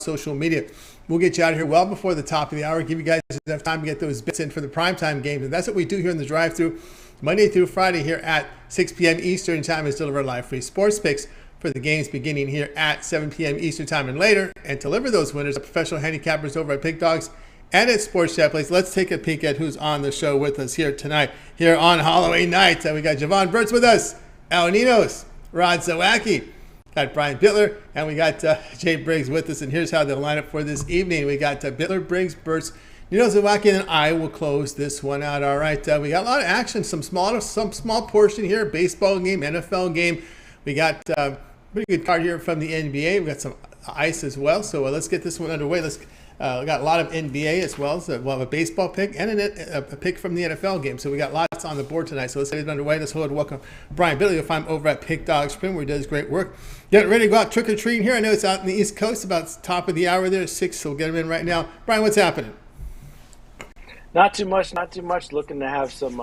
social media. We'll get you out of here well before the top of the hour, give you guys enough time to get those bits in for the primetime games. And that's what we do here in the drive-thru, Monday through Friday here at 6 p.m. Eastern Time, is deliver live free sports picks for the games beginning here at 7 p.m. Eastern Time and later, and deliver those winners to professional handicappers over at Pick Dogs and at Sports Chat Place. Let's take a peek at who's on the show with us here tonight, here on Halloween night. We got Jovan Burts with us, Ninos, Rod Zawacky, got Brian Bitler, and we got Jay Briggs with us. And here's how they'll line up for this evening. We got Bitler, Briggs, Burts, Ninos, Zawacky, and I will close this one out. All right, we got a lot of action, some small portion here, baseball game, NFL game. We got pretty good card here from the NBA. We got some ice as well. So let's get this one underway. We got a lot of NBA as well. So we'll have a baseball pick and a pick from the NFL game. So we got lots on the board tonight. So let's get it underway. Let's hold welcome Brian Bitler. You'll find him over at Pick Dogs Spring, where he does great work. Getting ready to go out trick-or-treating here. I know it's out in the East Coast, about top of the hour there, 6. So we'll get him in right now. Brian, what's happening? Not too much. Looking to have some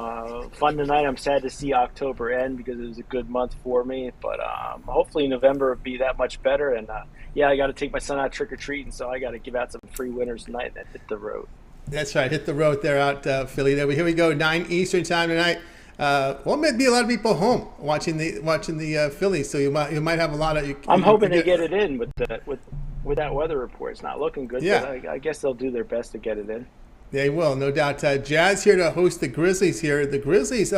fun tonight. I'm sad to see October end because it was a good month for me. But hopefully November will be that much better. And, I got to take my son out trick-or-treating, so I got to give out some free winners tonight and hit the road. That's right. Hit the road there out Philly. Here we go, 9 Eastern Time tonight. Maybe a lot of people home watching the Phillies, so you might have a lot of. I'm hoping they get it in with that weather report. It's not looking good. Yeah. But I guess they'll do their best to get it in. They will, no doubt. Jazz here to host the Grizzlies here. The Grizzlies,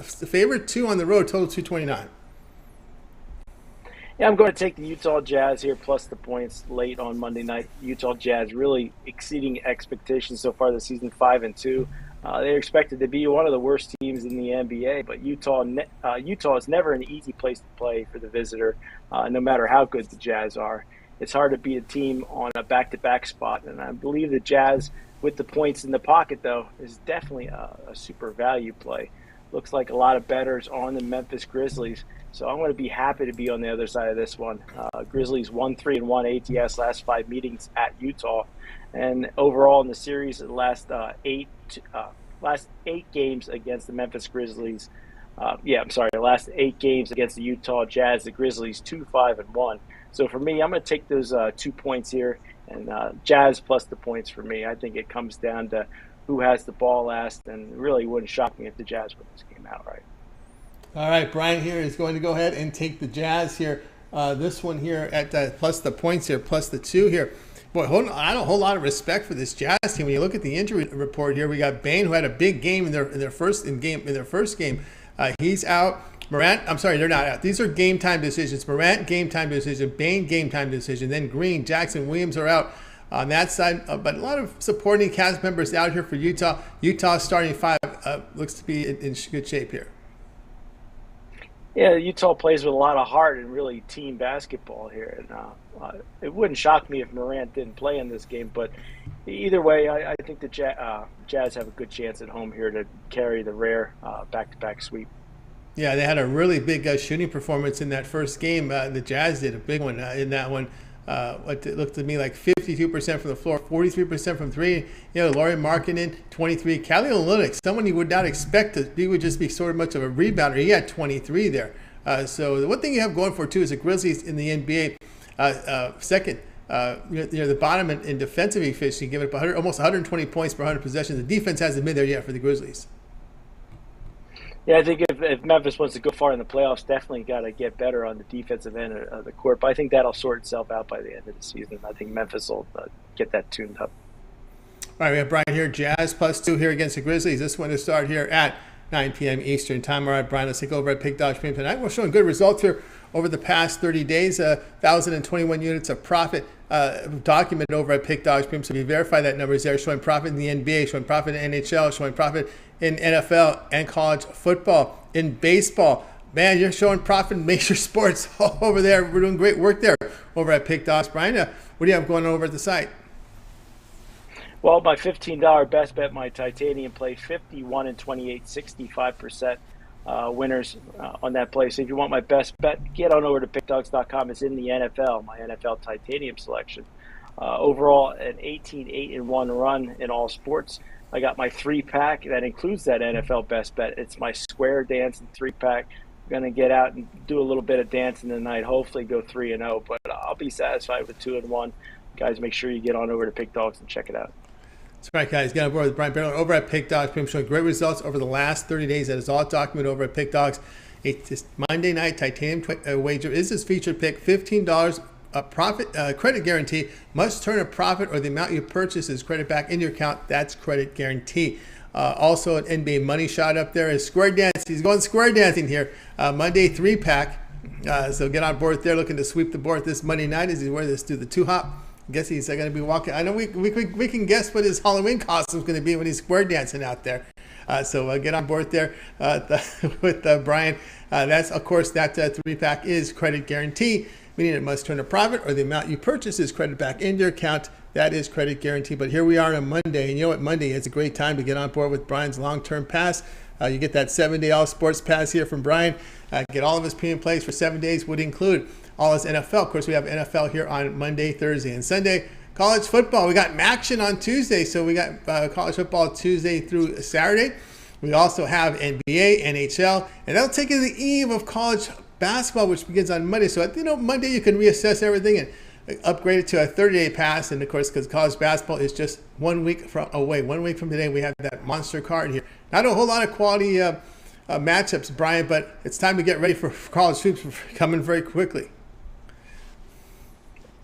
favorite 2 on the road, total 229. Yeah, I'm going to take the Utah Jazz here plus the points late on Monday night. Utah Jazz really exceeding expectations so far this season, 5-2. They're expected to be one of the worst teams in the NBA, but Utah is never an easy place to play for the visitor, no matter how good the Jazz are. It's hard to beat a team on a back-to-back spot, and I believe the Jazz, with the points in the pocket, though, is definitely a super value play. Looks like a lot of bettors on the Memphis Grizzlies, so I'm going to be happy to be on the other side of this one. Grizzlies 1-3-1 ATS last 5 meetings at Utah, and overall in the series, the last 8 games against the Memphis Grizzlies. The last 8 games against the Utah Jazz, the Grizzlies 2-5-1. So for me, I'm going to take those 2 points here. And Jazz plus the points for me. I think it comes down to who has the ball last, and it really wouldn't shock me if the Jazz win this game outright. All right, Brian here is going to go ahead and take the Jazz here. This one here at plus the points here, plus the 2 here. Boy, I have a whole lot of respect for this Jazz team. When you look at the injury report here, we got Bane, who had a big game in their first game. He's out. Morant, I'm sorry, they're not out. These are game time decisions. Morant, game time decision. Bane, game time decision. Then Green, Jackson, Williams are out on that side. But a lot of supporting cast members out here for Utah. Utah starting 5 looks to be in good shape here. Yeah, Utah plays with a lot of heart and really team basketball here. And it wouldn't shock me if Morant didn't play in this game. But either way, I think the Jazz have a good chance at home here to carry the rare back-to-back sweep. Yeah, they had a really big shooting performance in that first game. The Jazz did a big one in that one. It looked to me like 52% from the floor, 43% from 3. Lauri Markkanen, 23. Kelly Olynyk, someone you would not expect he would just be sort of much of a rebounder. He had 23 there. So the one thing you have going for, too, is the Grizzlies in the NBA second. The bottom in defensive efficiency, giving up almost 120 points per 100 possessions. The defense hasn't been there yet for the Grizzlies. Yeah, I think if Memphis wants to go far in the playoffs, definitely got to get better on the defensive end of the court. But I think that'll sort itself out by the end of the season. I think Memphis will get that tuned up. All right, we have Brian here, Jazz plus 2 here against the Grizzlies. This one to start here at 9 p.m. Eastern Time. All right, Brian, let's take over at Pick Dog Stream tonight. We're showing good results here over the past 30 days. 1,021 units of profit documented over at Pick Dog Stream. So we verify that number is there, showing profit in the NBA, showing profit in NHL, showing profit in NFL and college football, in baseball. Man, you're showing profit in major sports all over there. We're doing great work there over at Pick Dogs. Brian, what do you have going on over at the site? Well, my $15 best bet, my titanium play, 51 and 28, 65% winners on that play. So if you want my best bet, get on over to pickdogs.com. It's in the NFL, my NFL titanium selection. Overall, an 18-8-1 run in all sports. I got my 3-pack that includes that NFL best bet. It's my square dancing 3-pack. I'm going to get out and do a little bit of dancing tonight, hopefully go 3-0, but I'll be satisfied with 2-1. guys, make sure you get on over to Pick Dogs and check it out. That's right, guys. Get on board with Brian Bitler over at Pick Dogs. We're showing great results over the last 30 days. That is all documented over at Pick Dogs. It's Monday night titanium wager is his featured pick. $15 a profit credit guarantee. Must turn a profit or the amount you purchase is credit back in your account. That's credit guarantee. Also, an NBA money shot up there is square dance. He's going square dancing here. Monday 3-pack. So get on board there, looking to sweep the board this Monday night as he wears this do the 2-hop. I guess he's going to be walking. I know we can guess what his Halloween costume is going to be when he's square dancing out there. So get on board there with Brian. That's, of course, that 3-pack is credit guarantee, meaning it must turn a profit or the amount you purchase is credit back into your account. That is credit guarantee. But here we are on Monday, and you know what? Monday is a great time to get on board with Brian's long-term pass. You get that 7-day all-sports pass here from Brian. Get all of his premium plays for 7 days, would include all his NFL. Of course, we have NFL here on Monday, Thursday, and Sunday. College football, we got action on Tuesday, so we got college football Tuesday through Saturday. We also have NBA, NHL, and that'll take you to the eve of college basketball, which begins on Monday. So, Monday you can reassess everything and upgrade it to a 30-day pass. And, of course, because college basketball is just 1 week away. 1 week from today, we have that monster card here. Not a whole lot of quality matchups, Brian, but it's time to get ready for college hoops coming very quickly.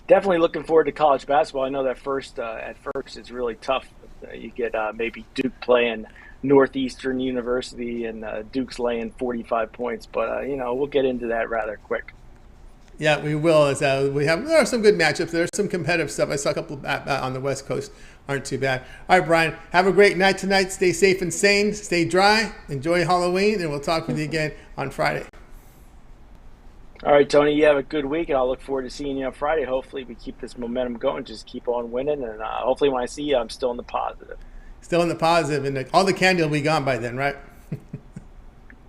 Definitely looking forward to college basketball. I know that at first it's really tough. You get maybe Duke playing Northeastern University and Duke's laying 45 points, but we'll get into that rather quick. Yeah, we will. There are some good matchups. There's some competitive stuff. I saw a couple on the West Coast aren't too bad. All right, Brian, have a great night tonight. Stay safe and sane. Stay dry. Enjoy Halloween, and we'll talk with you again on Friday. All right, Tony, you have a good week, and I'll look forward to seeing you on Friday. Hopefully we keep this momentum going, just keep on winning, and hopefully when I see you, I'm still in the positive. Still in the positive, and all the candy will be gone by then, right?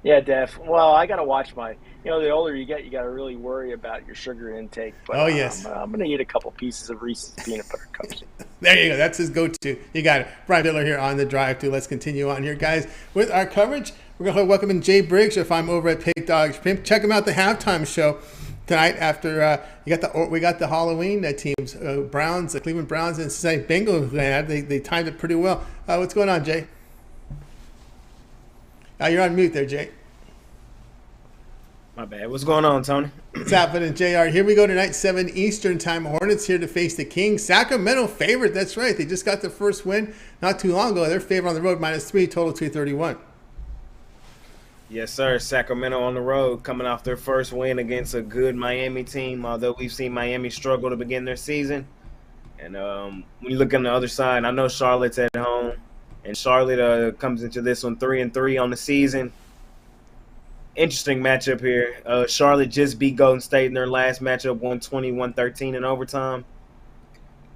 Yeah, Def. Well, I got to watch the older you get, you got to really worry about your sugar intake. But, yes. I'm going to eat a couple pieces of Reese's peanut butter cups. There you go. That's his go-to. You got it. Brian Bitler here on the drive-through. Let's continue on here, guys, with our coverage. We're going to welcome in Jay Briggs. If I'm over at Pick Dogs, check him out the halftime show tonight. After we got the Halloween teams, Browns, the Cleveland Browns, and Cincinnati Bengals. They timed it pretty well. What's going on, Jay? You're on mute there, Jay. My bad. What's going on, Tony? What's happening, JR? Here we go tonight, 7 Eastern time. Hornets here to face the Kings. Sacramento favorite. That's right. They just got their first win not too long ago. Their favorite on the road, -3, total 231. Yes, sir. Sacramento on the road, coming off their first win against a good Miami team, although we've seen Miami struggle to begin their season. And when you look on the other side, I know Charlotte's at home, and Charlotte comes into this one 3-3 on the season. Interesting matchup here. Charlotte just beat Golden State in their last matchup, 120-113 in overtime.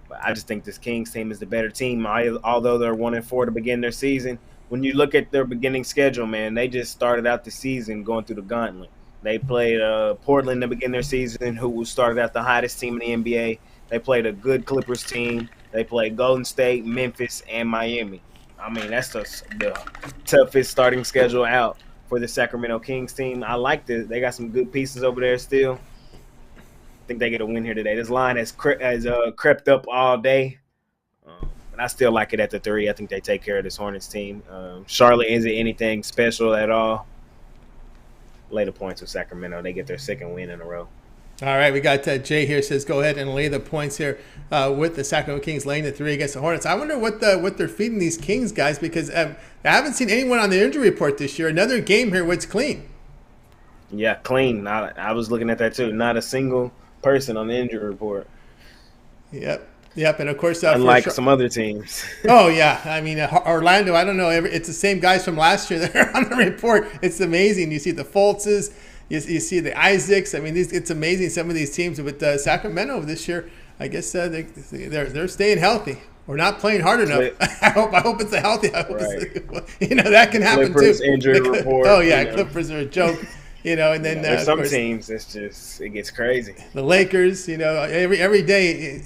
But I just think this Kings team is the better team, although they're 1-4 to begin their season. When you look at their beginning schedule, man, they just started out the season going through the gauntlet. They played Portland to begin their season, who started out the hottest team in the NBA. They played a good Clippers team. They played Golden State, Memphis, and Miami. I mean, that's the toughest starting schedule out for the Sacramento Kings team. I like this. They got some good pieces over there still. I think they get a win here today. This line has crept up all day. But I still like it at the 3. I think they take care of this Hornets team. Charlotte isn't anything special at all. Lay the points with Sacramento. They get their second win in a row. All right, we got Jay here says go ahead and lay the points here with the Sacramento Kings laying the 3 against the Hornets. I wonder what they're feeding these Kings guys, because I haven't seen anyone on the injury report this year. Another game here where it's clean. Yeah, clean. I was looking at that too. Not a single person on the injury report. Yep, and of course, unlike some other teams. Oh yeah, I mean Orlando. I don't know. It's the same guys from last year that are on the report. It's amazing. You see the Fultzes, you see the Isaacs. I mean, it's amazing. Some of these teams with Sacramento this year. I guess they're staying healthy. We're not playing hard enough. I hope it's a healthy. That can happen Clippers too. Injury report. Oh yeah, Clippers are a joke. And then there's some teams it gets crazy. The Lakers, every day,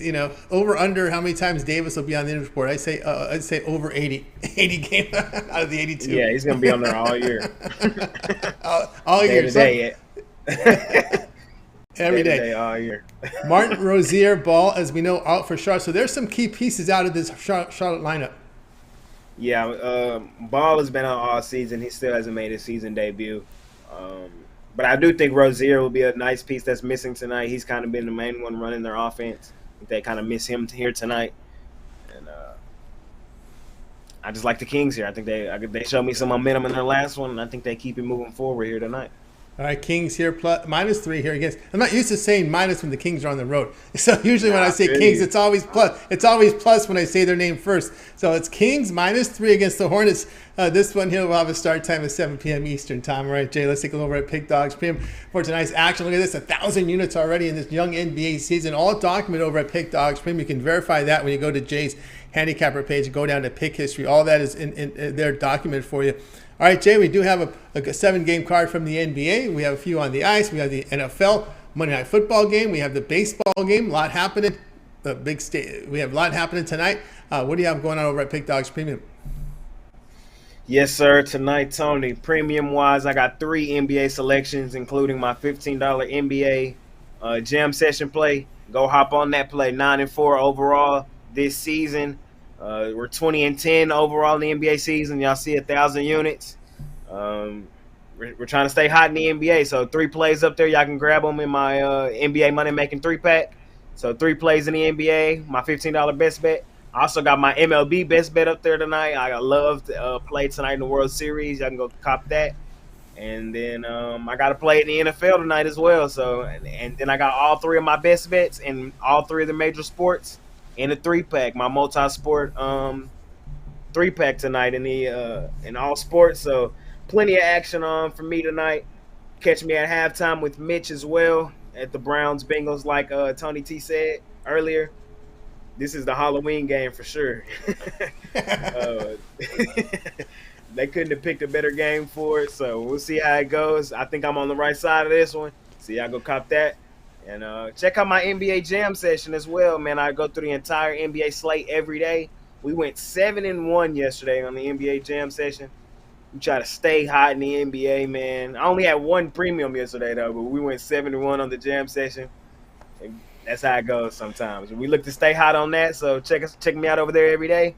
over under how many times Davis will be on the injury report. I'd say over 80 games out of the 82. Yeah, he's gonna be on there all year. all year. Day. Every day. Day all year. Martin Rozier, Ball, as we know, out for Charlotte. So there's some key pieces out of this Charlotte lineup. Yeah, Ball has been out all season. He still hasn't made his season debut. But I do think Rozier will be a nice piece that's missing tonight. He's kind of been the main one running their offense. They kind of miss him here tonight. And I just like the Kings here. I think they showed me some momentum in their last one, and I think they keep it moving forward here tonight. All right, Kings here, -3 here against. I'm not used to saying minus when the Kings are on the road. So usually when I say Kings, it's always plus. It's always plus when I say their name first. So it's Kings -3 against the Hornets. This one here will have a start time at 7 p.m. Eastern time. All right, Jay, let's take a look over at Pick Dogs Premium for tonight's action. Look at this, 1,000 units already in this young NBA season. All documented over at Pick Dogs Premium. You can verify that when you go to Jay's handicapper page and go down to pick history. All that is in there documented for you. All right, Jay, we do have a 7-game card from the NBA. We have a few on the ice. We have the NFL Monday Night Football game. We have the baseball game. A lot happening. We have a lot happening tonight. What do you have going on over at Pick Dogs Premium? Yes, sir. Tonight, Tony, premium-wise, I got 3 NBA selections, including my $15 NBA jam session play. Go hop on that play. 9-4 overall this season. We're 20-10 overall in the NBA season. Y'all see 1,000 units. We're trying to stay hot in the NBA. So 3 plays up there. Y'all can grab them in my NBA Money Making 3-pack. So 3 plays in the NBA, my $15 best bet. I also got my MLB best bet up there tonight. I love to play tonight in the World Series. Y'all can go cop that. And then I got to play in the NFL tonight as well. So and then I got all 3 of my best bets in all 3 of the major sports in a 3-pack, my multi-sport 3-pack tonight in all sports. So plenty of action on for me tonight. Catch me at halftime with Mitch as well at the Browns Bengals, like Tony T said earlier. This is the Halloween game for sure. They couldn't have picked a better game for it, so we'll see how it goes. I think I'm on the right side of this one. See, I go cop that. And check out my NBA Jam session as well, man. I go through the entire NBA slate every day. We went 7-1 yesterday on the NBA Jam session. We try to stay hot in the NBA, man. I only had 1 premium yesterday, though, but we went 7-1 on the Jam session. And that's how it goes sometimes. We look to stay hot on that, so check me out over there every day.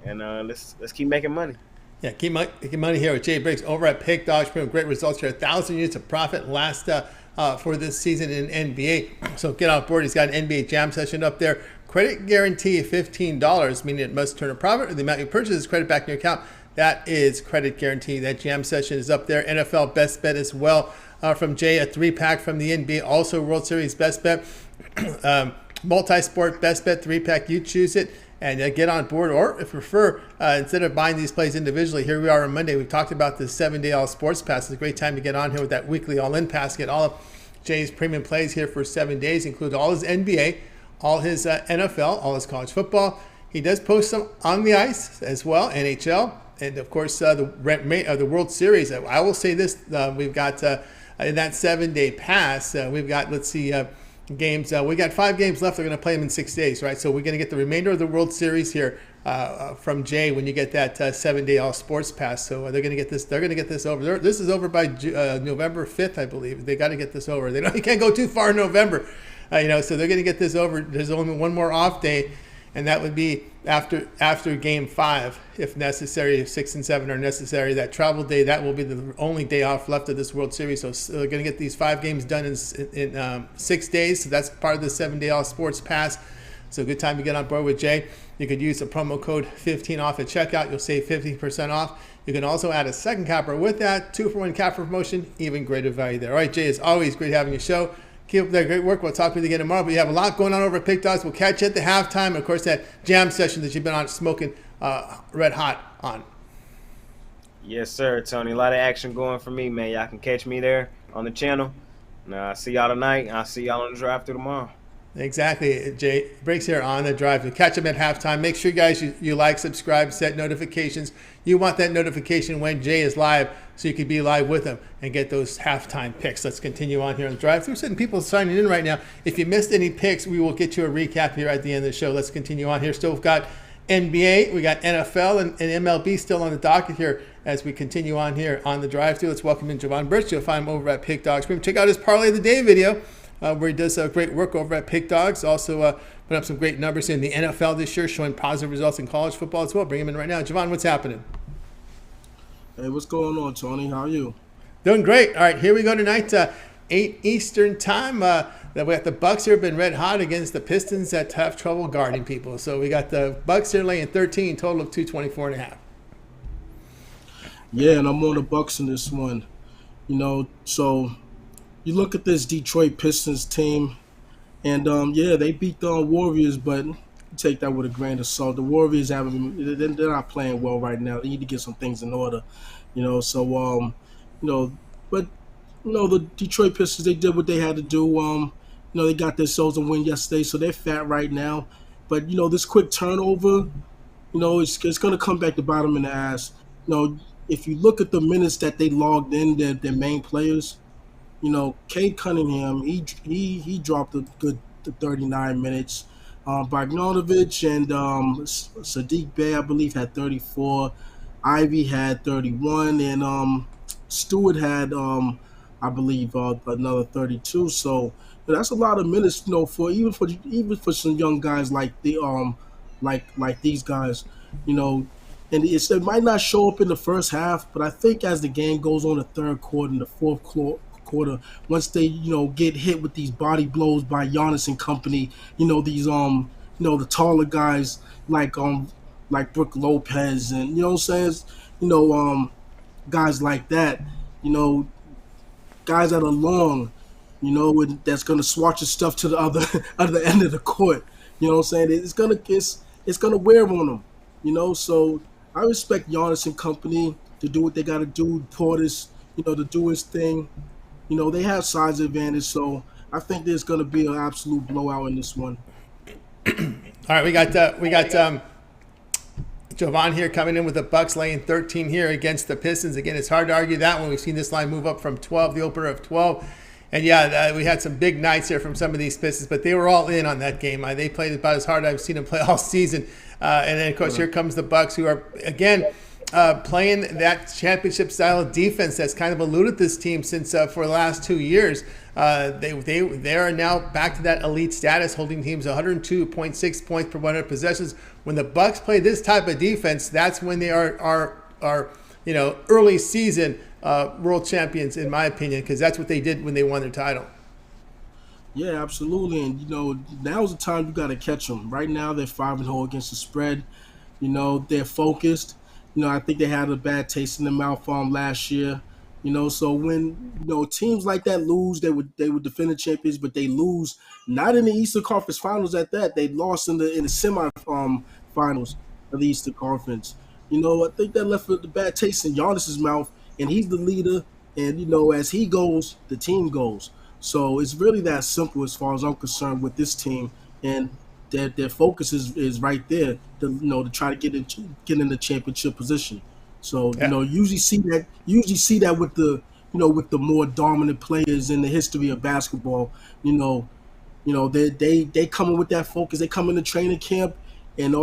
And let's keep making money. Yeah, keep money here with Jay Briggs over at Pick Dogs. Great results here. 1,000 units of profit last for this season in NBA. So get on board. He's got an NBA Jam session up there. Credit guarantee of $15, meaning it must turn a profit, or the amount you purchase is credit back in your account. That is credit guarantee. That Jam session is up there. NFL best bet as well from Jay, a 3-pack from the NBA. Also World Series best bet. Multi-sport best bet 3-pack. You choose it and get on board. Or if you prefer, instead of buying these plays individually, here we are on Monday. We've talked about the 7-day all sports pass. It's a great time to get on here with that weekly all-in pass. Get all of Jay's premium plays here for 7 days, include all his NBA, all his NFL, all his college football. He does post some on the ice as well, NHL, and of course the World Series. I will say this: we've got in that 7-day pass, we've got games. We got 5 games left. They're going to play them in 6 days, right? So we're going to get the remainder of the World Series here from Jay when you get that 7-day all sports pass. So they're going to get this. They're going to get this over. This is over by November 5th, I believe. They got to get this over. You can't go too far in November, So they're going to get this over. There's only one more off day, and that would be after Game 5, if necessary. If 6 and 7 are necessary, that travel day, that will be the only day off left of this World Series. So they're going to get these 5 games done in 6 days. So that's part of the 7-day all sports pass. So good time to get on board with Jay. You could use the promo code 15 off at checkout. You'll save 15% off. You can also add a second capper with that. 2-for-1 capper promotion, even greater value there. All right, Jay, it's always great having your show. Keep up that great work. We'll talk with you again tomorrow. But you have a lot going on over at Pick Dogs. We'll catch you at the halftime. And, of course, that jam session that you've been on smoking red hot on. Yes, sir, Tony. A lot of action going for me, man. Y'all can catch me there on the channel. And I'll see y'all tonight. I'll see y'all on the drive through tomorrow. Exactly. Jay Briggs here on the drive. We'll catch them at halftime. Make sure, guys, you like, subscribe, set notifications. You want that notification when Jay is live so you can be live with him and get those halftime picks. Let's continue on here on the drive. We're sitting people signing in right now. If you missed any picks, we will get you a recap here at the end of the show. Let's continue on here. Still, we've got NBA, we got NFL and MLB still on the docket here as we continue on here on the drive-thru. Let's welcome in Jovan Burts. You'll find him over at Pick Dogs. Check out his Parlay of the Day video. where he does great work over at Pick Dogs. Also put up some great numbers in the NFL this year, showing positive results in college football as well. Bring him in right now. Jovan, what's happening? Hey, what's going on, Tony? How are you? Doing great. All right, here we go tonight, 8 Eastern time. We got the Bucks here, been red hot against the Pistons that have trouble guarding people. So we got the Bucks here laying 13, total of 224.5. Yeah, and I'm on the Bucks in this one. So you look at this Detroit Pistons team, and they beat the Warriors, but take that with a grain of salt. The Warriors they're not playing well right now. They need to get some things in order, but the Detroit Pistons, they did what they had to do. They got themselves a win yesterday, so they're fat right now. But this quick turnover, it's going to come back to bite them in the ass. If you look at the minutes that they logged in, their main players, Cade Cunningham, he dropped a good 39 minutes. Bogdanovic and Sadiq Bey, I believe, had 34. Ivy had 31, and Stewart had, I believe, another 32. So that's a lot of minutes, for even for some young guys like like these guys, And it might not show up in the first half, but I think as the game goes on, the third quarter and the fourth quarter, once they get hit with these body blows by Giannis and company, these the taller guys like Brook Lopez and guys like that, guys that are long, and that's gonna swatch the stuff to the other end of the court. It's gonna wear on them. So I respect Giannis and company to do what they got to do. Portis, to do his thing. They have size advantage, so I think there's going to be an absolute blowout in this one. All right, we got Jovan here coming in with the Bucks laying 13 here against the Pistons. Again, it's hard to argue that one. We've seen this line move up from 12, the opener of 12. And we had some big nights here from some of these Pistons, but they were all in on that game. They played about as hard as I've seen them play all season. And then, of course, here comes the Bucks, who are, again, playing that championship style of defense that's kind of eluded this team since for the last 2 years. They are now back to that elite status, holding teams 102.6 points per 100 possessions. When the Bucks play this type of defense, that's when they are early season world champions, in my opinion, because that's what they did when they won their title. Yeah, absolutely. And, now's the time you got to catch them. Right now, they're 5-0 against the spread. They're focused. I think they had a bad taste in their mouth last year. So when, teams like that lose, they would defend the champions, but they lose not in the Eastern Conference Finals at that. They lost in the semi-finals of the Eastern Conference. I think that left a bad taste in Giannis's mouth, and he's the leader. And, as he goes, the team goes. So it's really that simple as far as I'm concerned with this team, and their focus is right there to try to get in the championship position. So usually see that with the with the more dominant players in the history of basketball. They come in with that focus. They come into training camp, and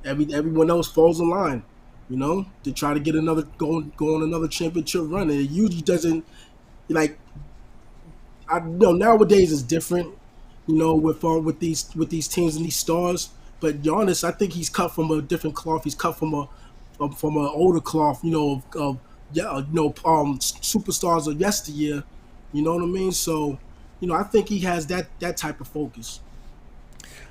everyone else falls in line. To try to get go on another championship run. And it usually doesn't nowadays it's different, with these teams and these stars. But Giannis, I think he's cut from a different cloth. He's cut from an older cloth, of superstars of yesteryear. You know what I mean? So, I think he has that type of focus.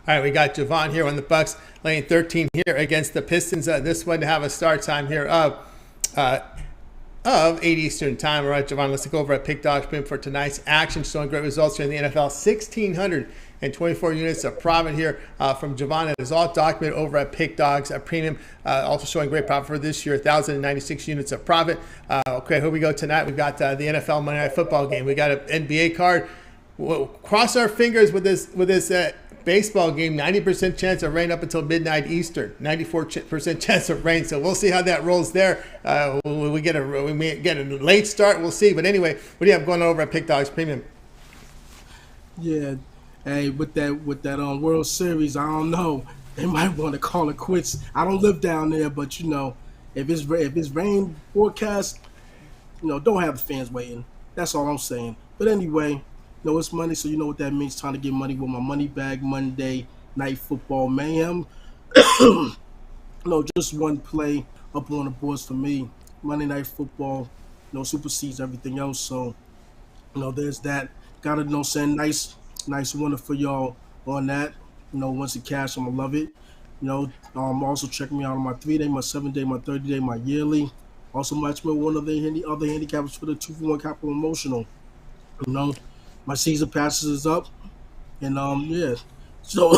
All right, we got Jovan here on the Bucks laying 13 here against the Pistons. This one to have a start time here of 8 Eastern time. All right, Jovan, let's go over at Pick Dogs for tonight's action. Showing great results here in the NFL. 1,624 units of profit here from Jovan. It is all documented over at Pick Dogs Premium. Also showing great profit for this year, 1,096 units of profit. Okay, here we go tonight. We've got the NFL Monday Night Football game. We got an NBA card. We'll cross our fingers with this baseball game. 90% chance of rain up until midnight Eastern. 94% chance of rain. So we'll see how that rolls there. We may get a late start. We'll see. But anyway, what do you have going on over at Pick Dogs Premium? Yeah, hey, with that World Series, I don't know. They might want to call it quits. I don't live down there, but if it's rain forecast, don't have the fans waiting. That's all I'm saying. But anyway, No, it's Monday, so you know what that means. Time to get money with my money bag Monday Night Football Mayhem. No, just one play up on the boards for me. Monday Night Football, supersedes everything else. So, there's that. Gotta send nice winner for y'all on that. Once it cash, I'm gonna love it. Also check me out on my 3-day, my 7-day, my 30-day, my yearly. Also match me with one of the other handicappers for the 2-for-1 capital emotional. My season passes is up, and yeah. So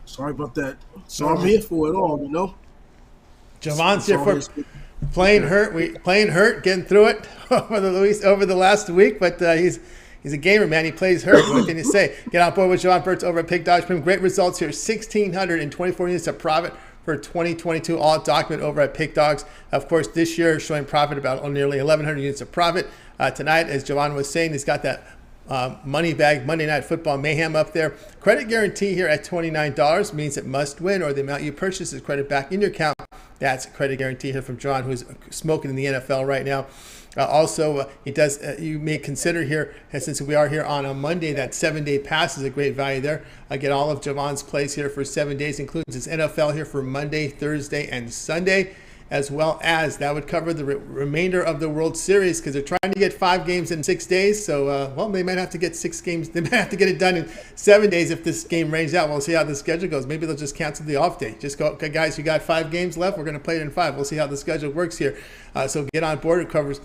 sorry about that. So I'm here for it all. Jovan's here for playing hurt, getting through it over the last week, but he's a gamer, man. He plays hurt. What can you say? Get on board with Jovan Burts over at Pig Dogs Prim. Great results here. 1,624 units of profit for 2022. All document over at Pig Dogs. Of course, this year showing profit about nearly 1,100 units of profit. Tonight, as Jovan was saying, he's got that money bag Monday Night Football Mayhem up there. Credit guarantee here at $29 means it must win, or the amount you purchase is credit back in your account. That's a credit guarantee here from John, who's smoking in the NFL right now. He does. You may consider here, since we are here on a Monday, that 7-day pass is a great value there. Get all of Jovan's plays here for 7 days, includes his NFL here for Monday, Thursday, and Sunday, as well as that would cover the remainder of the World Series, because they're trying to get 5 games in 6 days. So, they might have to get 6 games. They might have to get it done in 7 days if this game rains out. We'll see how the schedule goes. Maybe they'll just cancel the off day. Just go, okay, guys, you got 5 games left. We're going to play it in 5. We'll see how the schedule works here. So get on board. It covers.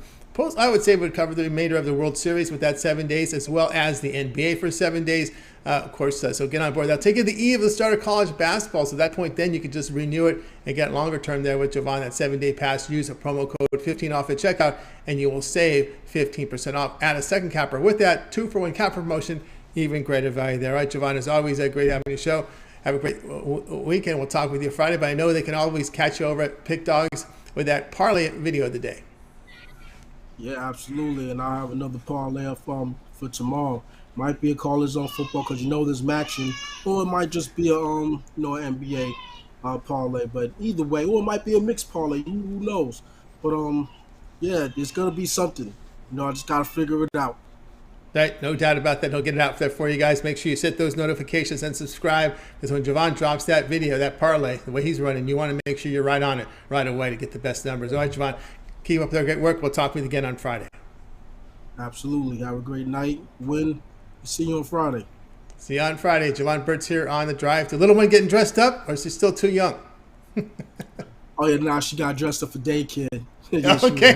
I would say it would cover the remainder of the World Series with that 7 days, as well as the NBA for 7 days. Of course, so get on board. That'll take you to the eve of the start of college basketball. So at that point, then you can just renew it and get longer term there with Jovan. That 7-day pass. Use a promo code 15 off at checkout, and you will save 15% off. Add a second capper with that 2-for-1 capper promotion. Even greater value there. All right, Jovan, as always, great having you show. Have a great weekend. We'll talk with you Friday, but I know they can always catch you over at Pick Dogs with that parlay video of the day. Yeah, absolutely. And I have another parlay for tomorrow. Might be a Callers on Football because there's matching, or it might just be a an NBA parlay. But either way, or it might be a mixed parlay. Who knows? But yeah, there's gonna be something. I just gotta figure it out. Right, no doubt about that. He'll get it out there for you guys. Make sure you set those notifications and subscribe, because when Jovan drops that video, that parlay, the way he's running, you want to make sure you're right on it right away to get the best numbers. All right, Jovan, keep up their great work. We'll talk with you again on Friday. Absolutely. Have a great night. Win. See you on Friday. See you on Friday. Jovan Burts here on the drive. The little one getting dressed up, or is she still too young? Oh, yeah, nah, she got dressed up for daycare. Okay,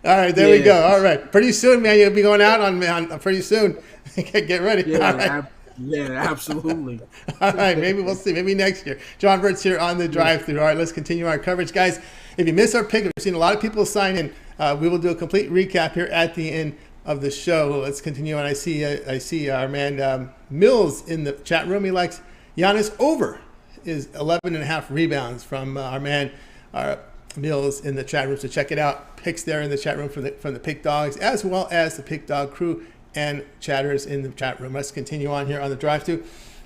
all right, there we go. All right. Pretty soon, man, you'll be going out on pretty soon. Get ready. Yeah, all right. Yeah, absolutely. All right, maybe we'll see. Maybe next year. Jovan Burts here on the drive-thru. All right, let's continue our coverage. Guys, if you missed our pick, we've seen a lot of people sign in. We will do a complete recap here at the end of the show. Let's continue on. I see our man Mills in the chat room. He likes Giannis over is 11.5 rebounds from our man Mills in the chat room. So check it out. Picks there in the chat room from the Pick Dogs, as well as the Pick Dog crew and chatters in the chat room. Let's continue on here on the drive-thru.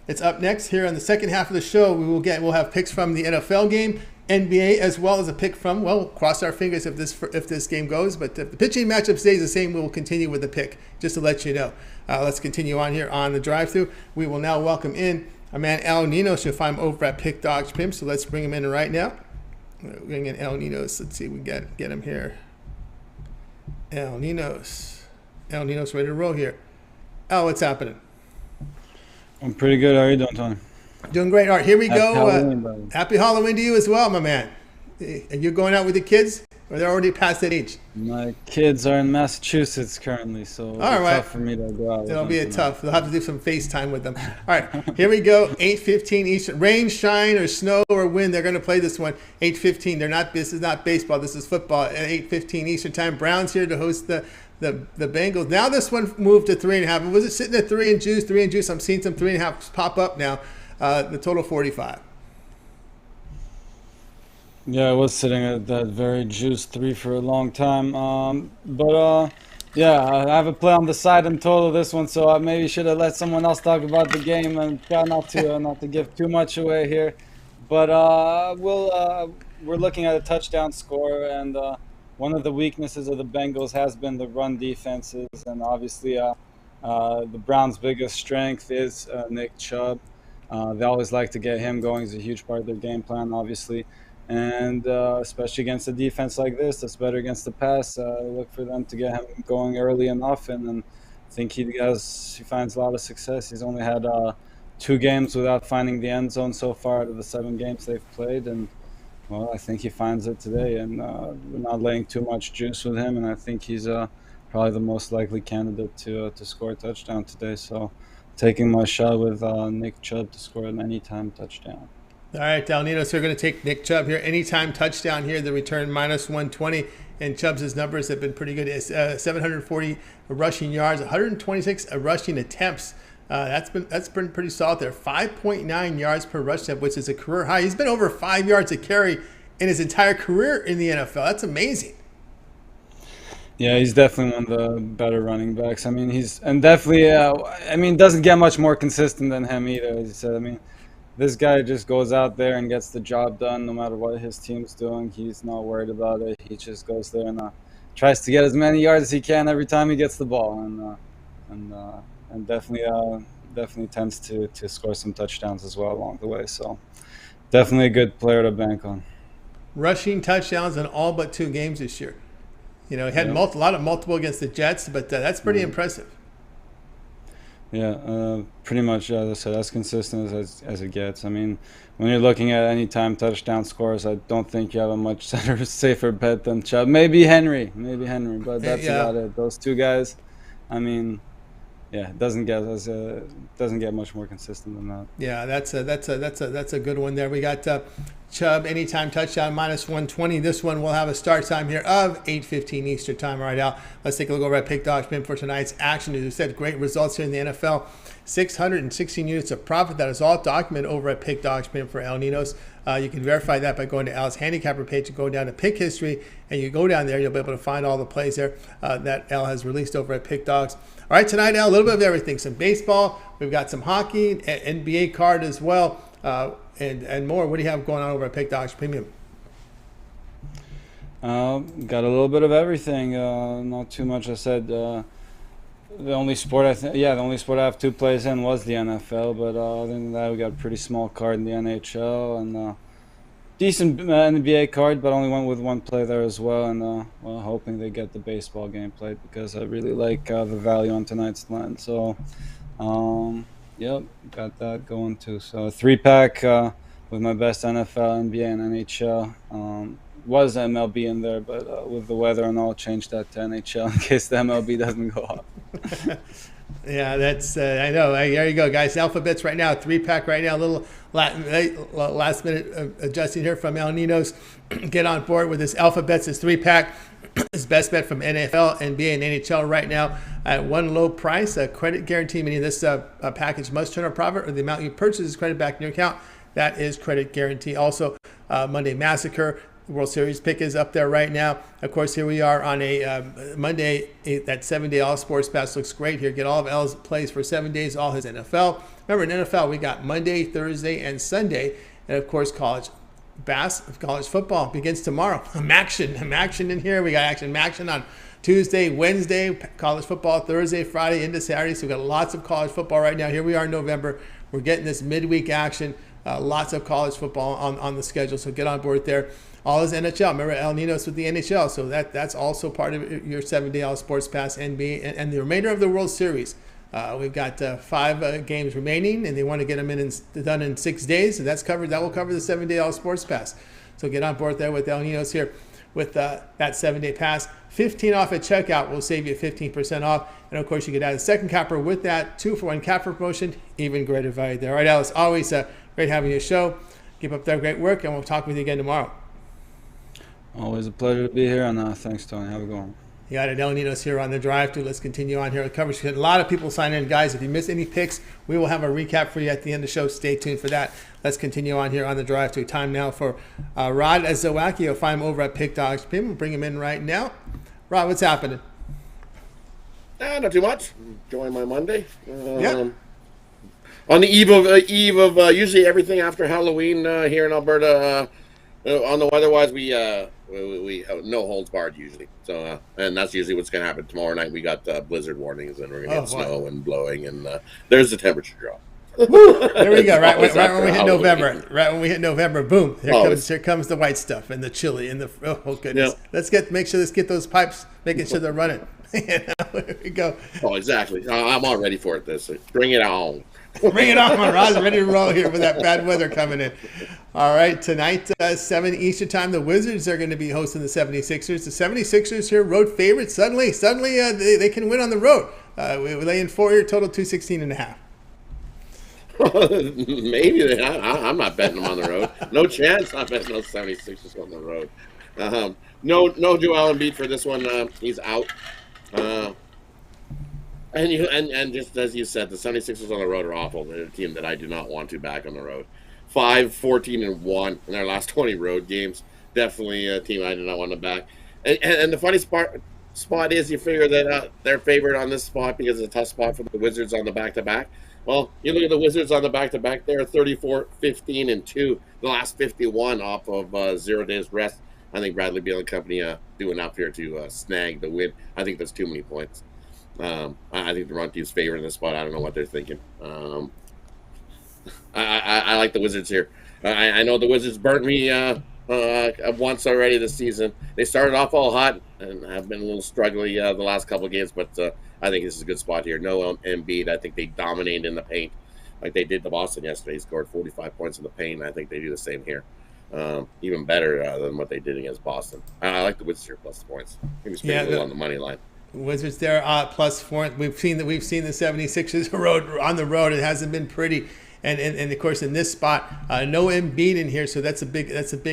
It's up next here on the second half of the show. We'll have picks from the NFL game, NBA, as well as a pick from, well, cross our fingers if this game goes, but if the pitching matchup stays the same, we will continue with the pick, just to let you know. Let's continue on here on the drive-thru. We will now welcome in our man El Ninos. You'll find him over at Pick Dogs Pimp, so let's bring him in right now. Bring in El Ninos. Let's see if we can get him here. El Ninos ready to roll here. El, what's happening? I'm pretty good. How are you doing, Tony? Doing great. All right, here we go. Halloween, happy Halloween to you as well, my man. And you're going out with the kids, or they're already past that age? My kids are in Massachusetts currently, so it's tough for me to go out. It'll be tough. They'll have to do some FaceTime with them. All right, here we go. 8:15 Eastern. Rain, shine, or snow or wind, they're going to play this one. 8:15. This is not baseball. This is football. At 8:15 Eastern time. Browns here to host the Bengals. Now this one moved to 3.5. Was it sitting at 3 and juice? I'm seeing some 3.5 pop up now. The total 45. Yeah, I was sitting at that very juiced 3 for a long time. Yeah, I have a play on the side and total this one, so I maybe should have let someone else talk about the game and try not to give too much away here. But we're looking at a touchdown score, and one of the weaknesses of the Bengals has been the run defenses, and obviously The Browns' biggest strength is Nick Chubb. They always like to get him going. He's a huge part of their game plan, obviously. And especially against a defense like this, that's better against the pass. Look for them to get him going early and often. And I think he finds a lot of success. He's only had 2 games without finding the end zone so far out of the 7 games they've played. And, well, I think he finds it today. And we're not laying too much juice with him. And I think he's probably the most likely candidate to score a touchdown today. So taking my shot with Nick Chubb to score an anytime touchdown. All right, Ninos, we're going to take Nick Chubb here. Anytime touchdown here, the return -120. And Chubb's numbers have been pretty good. It's 740 rushing yards, 126 rushing attempts. That's been pretty solid there. 5.9 yards per rush attempt, which is a career high. He's been over 5 yards a carry in his entire career in the NFL. That's amazing. Yeah, he's definitely one of the better running backs. I mean, doesn't get much more consistent than him either, as you said. I mean, this guy just goes out there and gets the job done no matter what his team's doing. He's not worried about it. He just goes there and tries to get as many yards as he can every time he gets the ball, and definitely tends to score some touchdowns as well along the way. So definitely a good player to bank on. Rushing touchdowns in all but 2 games this year. He had a lot of multiple against the Jets, but that's pretty impressive. Yeah, pretty much, as I said, as consistent as it gets. I mean, when you're looking at anytime touchdown scores, I don't think you have a much safer bet than Chubb. Maybe Henry, but that's about it. Those 2 guys, I mean, yeah, it doesn't get much more consistent than that. Yeah, that's a good one there. We got Chubb anytime touchdown -120. This one will have a start time here of 8:15 Eastern time right now. Let's take a look over at Pick Dog Spin for tonight's action. As we said, great results here in the NFL. 616 units of profit. That is all documented over at Pick Dog Spin for El Ninos. You can verify that by going to Al's handicapper page and go down to Pick History, and you go down there, you'll be able to find all the plays there that Al has released over at Pick Dogs. All right, tonight, Al, a little bit of everything. Some baseball. We've got some hockey, NBA card as well, and more. What do you have going on over at Pick Dogs Premium? Got a little bit of everything. Not too much. I said the only sport I have 2 plays in was the NFL, but other than that, we got a pretty small card in the NHL and decent NBA card, but only went with 1 play there as well. And hoping they get the baseball game played because I really like the value on tonight's line. So, yep, got that going too. So a 3-pack with my best NFL, NBA, and NHL. Was MLB in there, but with the weather and all, changed that to NHL in case the MLB doesn't go up. Yeah, that's I know. There you go, guys. Alphabets right now, 3-pack right now. A little last minute adjusting here from El Ninos. Get on board with this Alphabets, this 3-pack. His best bet from NFL, NBA, and NHL right now at one low price. A credit guarantee, meaning this package must turn a profit or the amount you purchase is credited back in your account. That is credit guarantee. Also, Monday Massacre. World Series pick is up there right now. Of course, here we are on a Monday. That 7-day all sports pass looks great here. Get all of L's plays for 7 days, all his NFL. Remember, in NFL, we got Monday, Thursday, and Sunday. And, of course, college football begins tomorrow. Action in here. We got action on Tuesday, Wednesday, college football, Thursday, Friday, into Saturday. So we got lots of college football right now. Here we are in November. We're getting this midweek action. Lots of college football on the schedule. So get on board there. All is NHL. Remember El Ninos with the NHL. So that's also part of your 7-day all sports pass, NBA, and the remainder of the World Series. We've got 5 games remaining, and they want to get them done in 6 days. And that's covered. That will cover the 7-day all sports pass. So get on board there with El Ninos here with that 7-day pass. 15 off at checkout will save you 15% off. And of course, you could add a second capper with that 2-for-1 capper promotion. Even greater value there. All right, Alice. Always great having you show. Keep up that great work, and we'll talk with you again tomorrow. Always a pleasure to be here, and thanks, Tony. Have a good one. You got it, El Ninos here on the drive-thru. Let's continue on here with coverage. A lot of people sign in. Guys, if you miss any picks, we will have a recap for you at the end of the show. Stay tuned for that. Let's continue on here on the drive-thru. Time now for Rod Zawacky. You'll find him over at Pick Dogs Pim. We'll bring him in right now. Rod, what's happening? Not too much. Enjoying my Monday. Yeah. On the eve of usually everything after Halloween here in Alberta. On the weather-wise, we We have no holds barred usually. So, and that's usually what's going to happen tomorrow night. We got blizzard warnings, and we're going to get snow and blowing, and there's the temperature drop. There we go. Right when we hit November. Right when we hit November, boom! Here comes the white stuff and the chili and the oh goodness. Yep. Let's get those pipes, making sure they're running. There we go. Oh, exactly. I'm all ready for it. Bring it on. Bring it on, Rod's ready to roll here with that bad weather coming in. All right, tonight, 7 Eastern time, the Wizards are going to be hosting the 76ers. The 76ers here, road favorites. Suddenly, they can win on the road. We lay in 4 here, total 216.5. Maybe. I'm not betting them on the road. No chance I'm betting those 76ers on the road. No Joel Embiid for this one. He's out. And just as you said, the 76ers on the road are awful. They're a team that I do not want to back on the road. 5-14-1 in their last 20 road games. Definitely a team I do not want to back. And the funny spot is you figure that they're favored on this spot because it's a tough spot for the Wizards on the back-to-back. Well, you look at the Wizards on the back-to-back, they're 34-15-2. The last 51 off of 0 days rest. I think Bradley Beal and company do enough here to snag the win. I think that's too many points. I think the Runty's favored in this spot. I don't know what they're thinking. I like the Wizards here. I know the Wizards burnt me once already this season. They started off all hot and have been a little struggling the last couple of games, but I think this is a good spot here. No Embiid. I think they dominate in the paint like they did to Boston yesterday. He scored 45 points in the paint. I think they do the same here. Even better than what they did against Boston. I like the Wizards here plus the points. Maybe spend a little on the money line. Wizards there +4. We've seen the 76ers on the road. It hasn't been pretty, and of course in this spot, no Embiid in here, so that's a big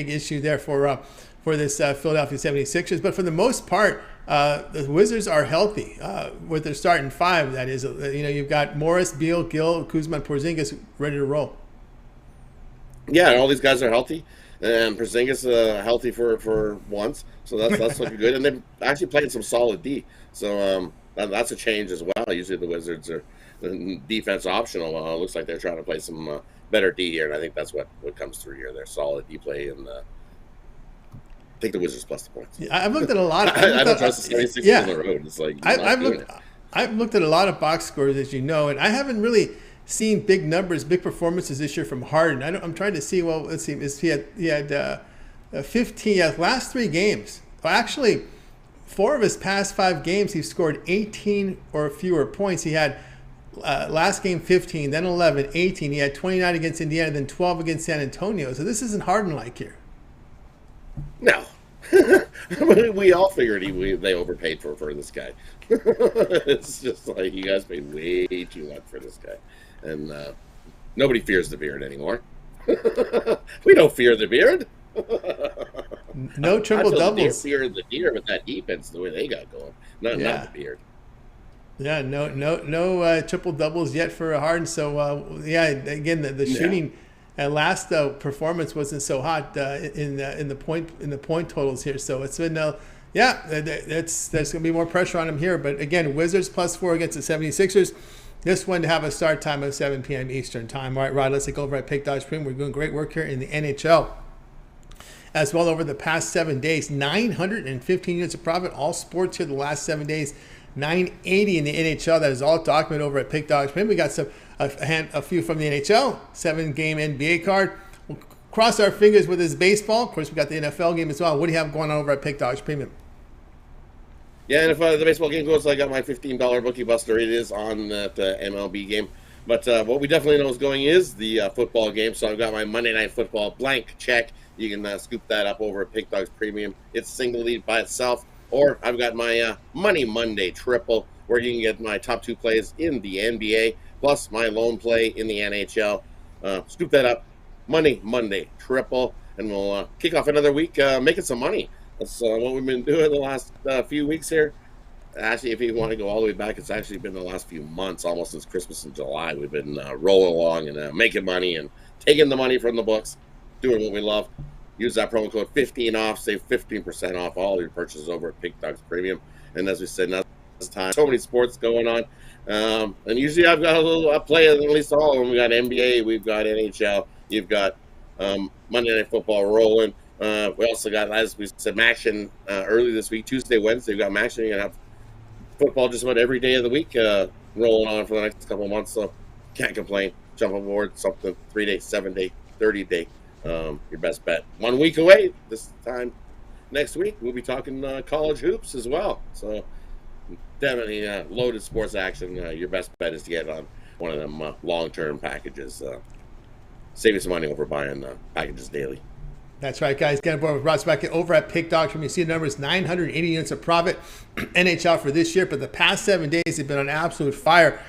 issue there for this Philadelphia 76ers. But for the most part, the Wizards are healthy with their starting 5. That is, you've got Morris, Beal, Gill, Kuzma, and Porzingis ready to roll. Yeah, and all these guys are healthy. And Porzingis healthy for once, so that's looking good. And they've actually played some solid D, so that's a change as well. Usually the Wizards are defense optional. Looks like they're trying to play some better D here, and I think that's what comes through here. They're solid D play, and I think the Wizards plus the points. Yeah, I've looked at a lot of. I don't trust the 76ers on the road. It's like I've looked at a lot of box scores, as you know, and I haven't really seen big numbers, big performances this year from Harden. I'm trying to see. Well, let's see. He had 15 last 3 games. Well, actually, 4 of his past 5 games, he scored 18 or fewer points. He had last game 15, then 11, 18. He had 29 against Indiana, then 12 against San Antonio. So this isn't Harden-like here. No. We all figured they overpaid for this guy. It's just like you guys paid way too much for this guy. And nobody fears the beard anymore. We don't fear the beard. No triple doubles. Fear the deer with that defense the way they got going. Not the beard. Yeah, no triple doubles yet for Harden. So again, the shooting last performance wasn't so hot in the point totals here. So it's been there's going to be more pressure on him here. But again, Wizards +4 against the 76ers. This one to have a start time of 7 p.m. Eastern time. All right, Rod, let's take over at Pick Dodge Premium. We're doing great work here in the NHL. As well, over the past 7 days, 915 units of profit, all sports here the last 7 days, 980 in the NHL. That is all documented over at Pick Dodge Premium. We got a few from the NHL, 7-game NBA card. We'll cross our fingers with his baseball. Of course, we got the NFL game as well. What do you have going on over at Pick Dodge Premium? Yeah, and if the baseball game goes, I got my $15 bookie buster. It is on that MLB game. But what we definitely know is going is the football game. So I've got my Monday Night Football blank check. You can scoop that up over at Pick Dogs Premium. It's single lead by itself. Or I've got my Money Monday triple, where you can get my top 2 plays in the NBA, plus my lone play in the NHL. Scoop that up. Money Monday triple. And we'll kick off another week making some money. That's what we've been doing the last few weeks here. Actually, if you want to go all the way back, it's actually been the last few months, almost since Christmas in July. We've been rolling along and making money and taking the money from the books, doing what we love. Use that promo code 15OFF, save 15% off all your purchases over at Pink Dogs Premium. And as we said, now this time, so many sports going on. And usually I've got a play at least all of them. We got NBA, we've got NHL, you've got Monday Night Football rolling. We also got, as we said, action early this week, Tuesday, Wednesday. We got action. You're going to have football just about every day of the week rolling on for the next couple of months. So can't complain. Jump aboard something 3-day, 7-day, 30-day. Your best bet. 1 week away this time. Next week, we'll be talking college hoops as well. So definitely loaded sports action. Your best bet is to get on one of them long-term packages. Save you some money over buying packages daily. That's right, guys. Get on board with Rod Zawacky over at Pick Dogs. From you see the numbers, 980 units of profit NHL for this year. But the past 7 days, they've been on absolute fire.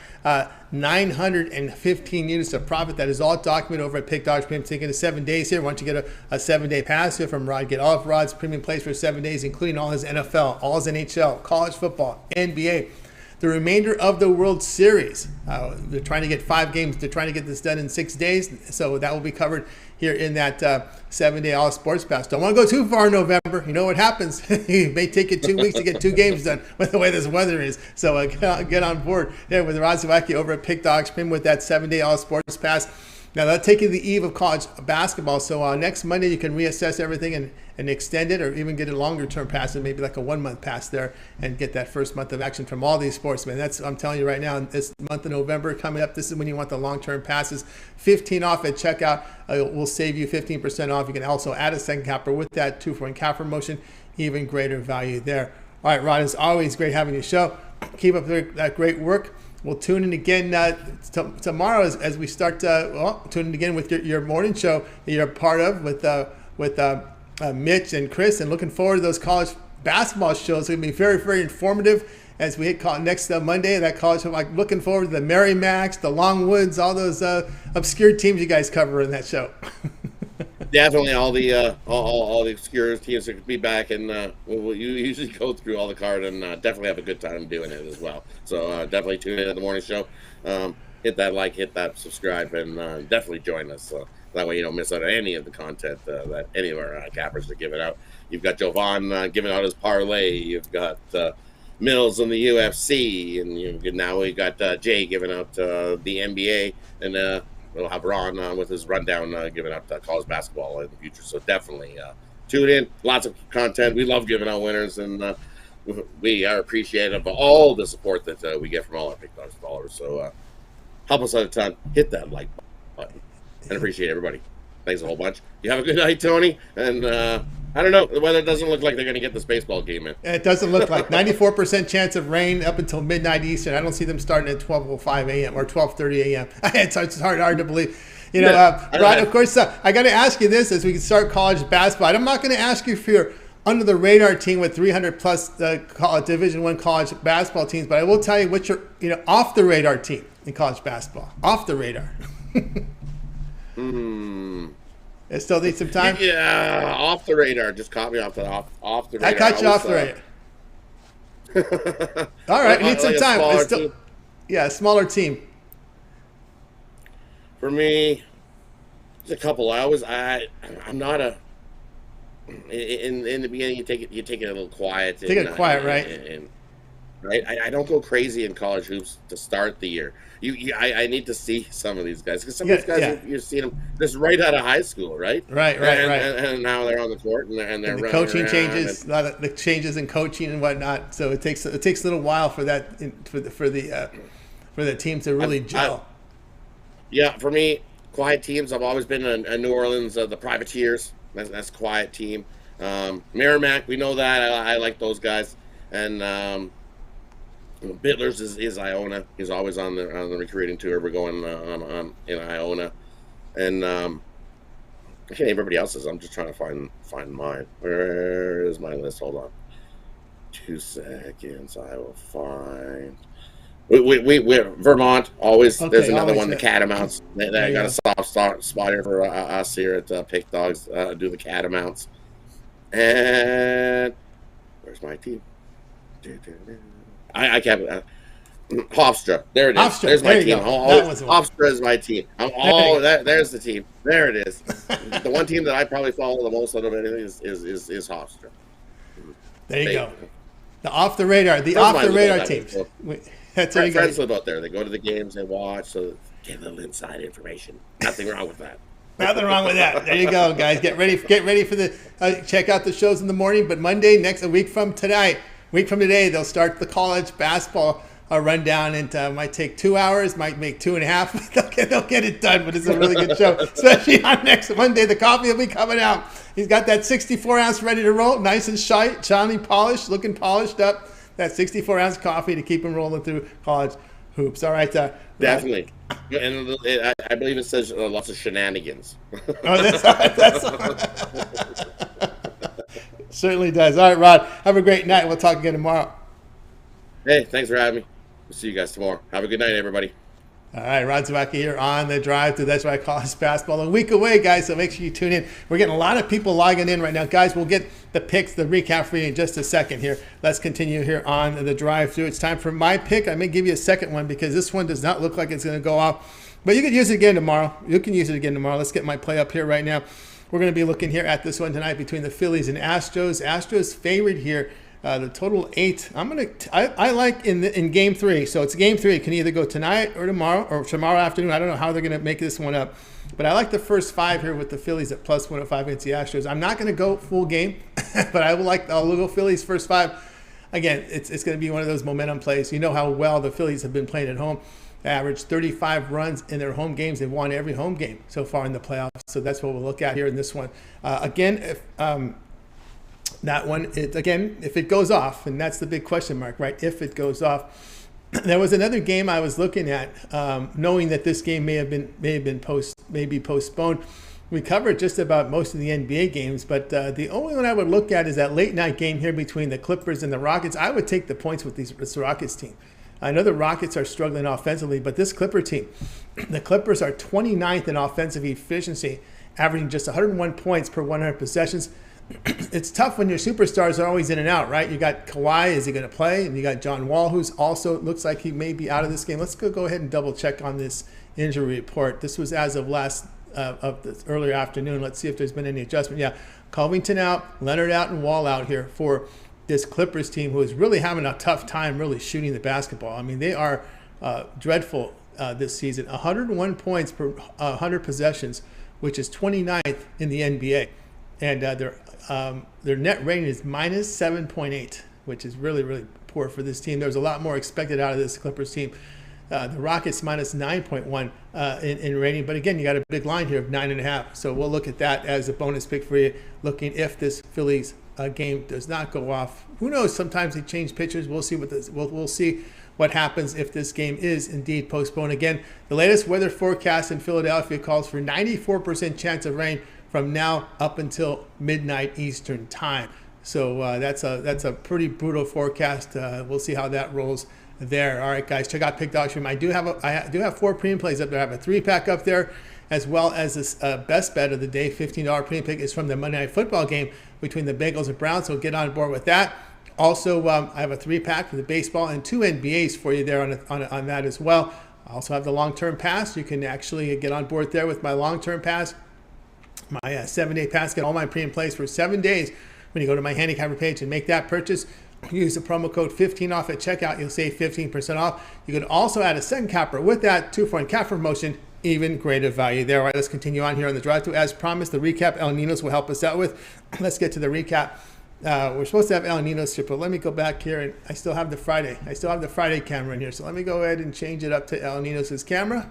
915 units of profit. That is all documented over at Pick Dogs. Premium taking the 7 days here. Why don't you get a 7-day pass here from Rod? Get all of Rod's premium plays for 7 days, including all his NFL, all his NHL, college football, NBA. The remainder of the World Series. They're trying to get 5 games. They're trying to get this done in 6 days. So that will be covered here in that 7-day all sports pass. Don't want to go too far in November. You know what happens. It may take you 2 weeks to get 2 games done with the way this weather is. So get on board there with Rod Zawacky over at Pick Dogs Premium with that 7-day all sports pass. Now, that'll take you to the eve of college basketball. So next Monday, you can reassess everything and extend it, or even get a longer-term pass, and maybe like a 1-month pass there, and get that first month of action from all these sports, man. I'm telling you right now, this month of November coming up, this is when you want the long-term passes. 15 off at checkout will save you 15% off. You can also add a second capper with that 2-for-1 cap promotion, even greater value there. All right, Rod, it's always great having you show. Keep up that great work. We'll tune in again tomorrow as we start tune in again with your morning show that you're a part of with Mitch and Chris, and looking forward to those college basketball shows. It's going to be very, very informative as we hit next Monday. That college, I'm looking forward to the Merrimacks, the Longwoods, all those obscure teams you guys cover in that show. Definitely all the obscure teams that could be back, and we'll usually go through all the card and definitely have a good time doing it as well. So definitely tune in to the morning show. Hit that like, hit that subscribe, and definitely join us. So that way you don't miss out on any of the content that any of our cappers are giving out. You've got Jovan giving out his parlay. You've got Mills in the UFC, and now we got Jay giving out the NBA, and we'll have Ron with his rundown giving out college basketball in the future. So definitely tune in. Lots of content. We love giving out winners, and we are appreciative of all the support that we get from all our Pick Dogs followers. So help us out a ton. Hit that like button. And appreciate everybody. Thanks a whole bunch. You have a good night, Tony. And I don't know. The weather doesn't look like they're going to get this baseball game in. It doesn't look like. 94% chance of rain up until midnight Eastern. I don't see them starting at 12:05 a.m. or 12:30 a.m. It's hard to believe. Rod, of course, I got to ask you this as we start college basketball. I'm not going to ask you for your under-the-radar team with 300-plus Division I college basketball teams, but I will tell you what's your off-the-radar team in college basketball. Off the radar. It still needs some time? Yeah, off the radar. Just caught me off the radar. I caught you off the radar. All right, need some time. It's still, a smaller team. For me, there's a couple. I'm not a. In the beginning, you take it a little quiet. Take it quiet, right? Right. I don't go crazy in college hoops to start the year. I need to see some of these guys, because some of these guys you're seeing them just right out of high school, right? Right. And now they're on the court and they're the coaching changes, a lot of the changes in coaching and whatnot. So it takes a little while for that for the team to really gel. For me, quiet teams. I've always been a New Orleans, the Privateers. That's a quiet team. Merrimack, we know that. I like those guys. And Bitler's is Iona. He's always on the recruiting tour. We're going on in Iona, and I can't name everybody else's. I'm just trying to find mine. Where is my list? Hold on, 2 seconds. I will find. We're Vermont always. Okay, there's another one. The Catamounts. They got a soft spot here for us here at Pick Dogs. Do the Catamounts. And where's my team? I can't. Hofstra. There it is. Hofstra. There's my team. Hofstra is my team. There's the team. There it is. The one team that I probably follow the most out of anything is Hofstra. There you go. The off the radar teams. That's my friends live out there. They go to the games. They watch. So get a little inside information. Nothing wrong with that. Nothing wrong with that. There you go, guys. Get ready for the check out the shows in the morning. But Monday, a week from today, they'll start the college basketball rundown. And might take 2 hours, might make 2.5. They'll get it done. But it's a really good show, especially on next Monday. The coffee will be coming out. He's got that 64-ounce ready to roll, nice and shiny, polished, looking polished up. That 64-ounce coffee to keep him rolling through college hoops. All right. Definitely. And I believe it says lots of shenanigans. Oh, that's certainly does. All right, Rod. Have a great night. We'll talk again tomorrow. Hey, thanks for having me. We'll see you guys tomorrow. Have a good night, everybody. All right, Rod Zawacky here on the drive to That's Why I College Basketball. A week away, guys, so make sure you tune in. We're getting a lot of people logging in right now. Guys, we'll get the picks, the recap for you in just a second here. Let's continue here on the drive through. It's time for my pick. I may give you a second one because this one does not look like it's going to go off. But you can use it again tomorrow. Let's get my play up here right now. We're going to be looking here at this one tonight between the Phillies and Astros. Astros favored here. The total 8. I like in game 3. So it's game 3. It can either go tonight or tomorrow afternoon. I don't know how they're going to make this one up. But I like the first 5 here with the Phillies at plus 105 against the Astros. I'm not going to go full game, but I'll go Phillies first 5. Again, it's going to be one of those momentum plays. You know how well the Phillies have been playing at home. They averaged 35 runs in their home games. They've won every home game so far in the playoffs. So that's what we'll look at here in this one. That one, if it goes off, and that's the big question mark, right? If it goes off. There was another game I was looking at, knowing that this game may be postponed. We covered just about most of the NBA games, but the only one I would look at is that late night game here between the Clippers and the Rockets. I would take the points with this Rockets team. I know the Rockets are struggling offensively, but this Clipper team, the Clippers are 29th in offensive efficiency, averaging just 101 points per 100 possessions. It's tough when your superstars are always in and out, right? You got Kawhi, is he going to play? And you got John Wall, who's also looks like he may be out of this game. Let's go ahead and double check on this injury report. This was as of earlier afternoon. Let's see if there's been any adjustment. Yeah, Covington out, Leonard out, and Wall out here for this Clippers team, who is really having a tough time really shooting the basketball. I mean, they are dreadful this season. 101 points per 100 possessions, which is 29th in the NBA. And their net rating is minus 7.8, which is really, really poor for this team. There's a lot more expected out of this Clippers team. The Rockets minus 9.1 in rating. But again, you got a big line here of 9.5. So we'll look at that as a bonus pick for you, looking if this Phillies game does not go off. Who knows? Sometimes they change pitchers. We'll see we'll see what happens if this game is indeed postponed. Again, the latest weather forecast in Philadelphia calls for 94% chance of rain from now up until midnight Eastern time. So that's a pretty brutal forecast. We'll see how that rolls there. All right, guys, check out Pick Dog Stream. I do have 4 premium plays up there. I have a 3-pack up there, as well as this best bet of the day. $15 premium pick is from the Monday Night Football game between the Bengals and Browns. So get on board with that. Also, I have a 3-pack for the baseball and 2 NBAs for you there on that as well. I also have the long-term pass. You can actually get on board there with my long-term pass. My 7-day pass, get all my premium plays for 7 days. When you go to my handicapper page and make that purchase, use the promo code 15 off at checkout. You'll save 15% off. You can also add a second capper with that 2-for-1 capper promotion. Even greater value there. All right, let's continue on here on the drive-thru. As promised, the recap El Ninos will help us out with. Let's get to the recap. We're supposed to have El Ninos here, but let me go back here, and I still have the Friday camera in here. So let me go ahead and change it up to El Ninos' camera,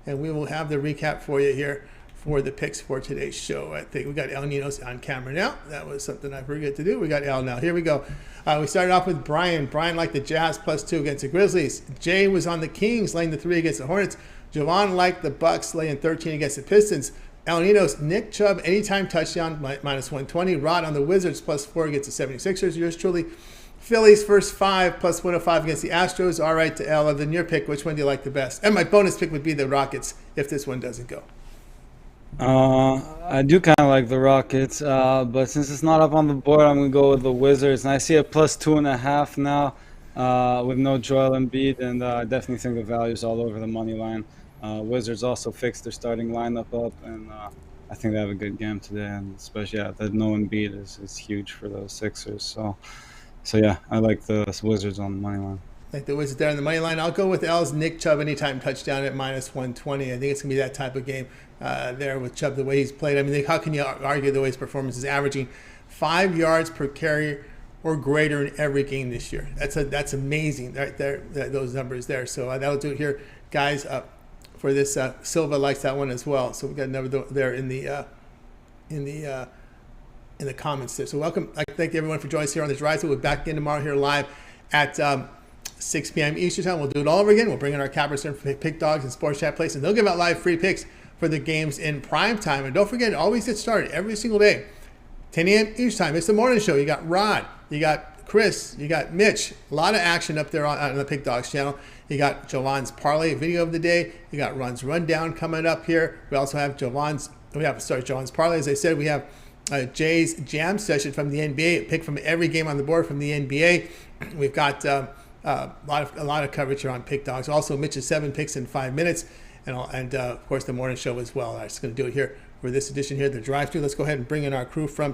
and we will have the recap for you here for the picks for today's show. I think we got El Ninos on camera now. That was something I forgot to do. We got El now. Here we go. We started off with Brian. Brian liked the Jazz +2 against the Grizzlies. Jay was on the Kings, laying the 3 against the Hornets. Jovan liked the Bucks, laying 13 against the Pistons. El Ninos, Nick Chubb, anytime touchdown, minus 120. Rod on the Wizards, +4 against the 76ers. Yours truly. Phillies first 5, plus 105 against the Astros. All right to El. Then your pick, which one do you like the best? And my bonus pick would be the Rockets if this one doesn't go. I do kind of like the Rockets, but since it's not up on the board, I'm going to go with the Wizards. And I see a +2.5 now with no Joel Embiid, and I definitely think the value is all over the money line. Wizards also fixed their starting lineup up, and I think they have a good game today. And especially, that no Embiid is huge for those Sixers. So yeah, I like the Wizards on the money line. Like the Wizards there on the money line. I'll go with L's Nick Chubb anytime touchdown at -120. I think it's going to be that type of game there with Chubb, the way he's played. I mean, how can you argue the way his performance is averaging 5 yards per carry or greater in every game this year? That's amazing right there, those numbers there. So that'll do it here, guys. For this, Silva likes that one as well. So we got another there in the comments there. So welcome. I thank everyone for joining us here on the Drive. We'll be back again tomorrow here live at 6 p.m. Eastern time. We'll do it all over again. We'll bring in our cappers for Pick Dogs and Sports Chat Place, and they'll give out live free picks for the games in prime time. And don't forget, always get started every single day, 10 a.m. Eastern time. It's the morning show. You got Rod, you got Chris, you got Mitch. A lot of action up there on the Pick Dogs channel. You got Jovan's parlay video of the day. You got Ron's rundown coming up here. We also have Jovan's parlay. As I said, we have Jay's jam session from the NBA. Pick from every game on the board from the NBA. We've got a lot of coverage here on Pick Dogs. Also, Mitch's 7 picks in 5 minutes, and of course the morning show as well. I'm just going to do it here for this edition here, the Drive-Thru. Let's go ahead and bring in our crew from